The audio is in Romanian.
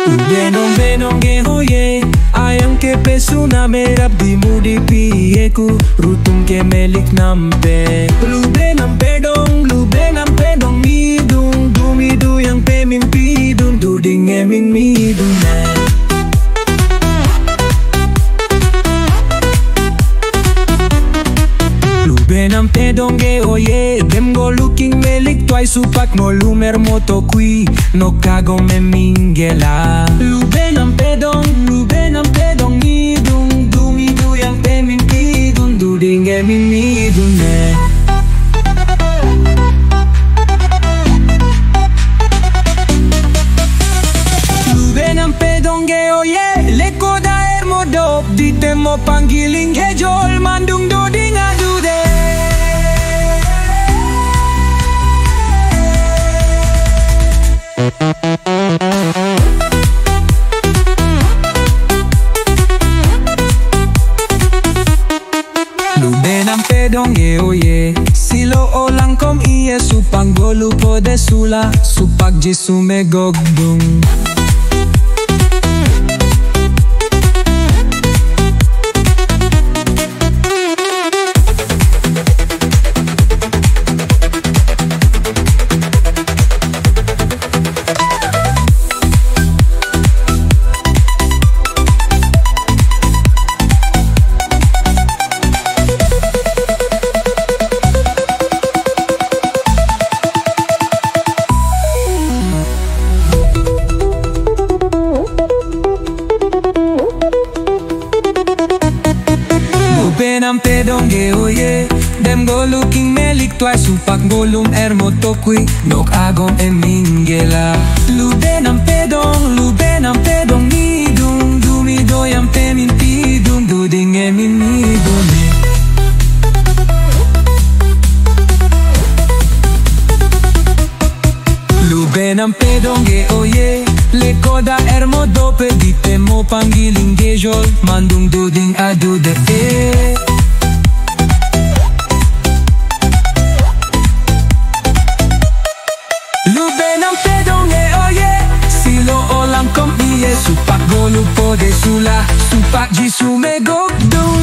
Benong benong ge hoye, ayang ke pesuna merap di mudi piyeku, rutum ke melik nampe. Lube nampe dong midung, dumidu yang pe mimpi dun, duding emin midung na. Benam pedong ge oye, dem go looking melik twice supak mo lumer moto kui, no kago me mingela. Benam pedong idung, dumidu yang pe mimpi dun, duding e mimpi dun ne. Benam pedong ge oye, leko da modop, dite mo panggiling ge jol, mandung duding adu de. Benam pedong ge oye, silo olang kom iye supang golu pode sula, supak jisu me gogdung. Benam pedong ge oye, dem go looking melik twice supak golum moto kui, nok agom e mingela. Benam pedong midung, dumido yang pe mimpi dun, duding e mimidun. Benam pedong ge oye, leko da modope, dite mo panggiling ge jol, mandung duding adu de e. Benam pedong ge oye, silo olang kom iye, supak golu pode sula, supak jisu me gogdung.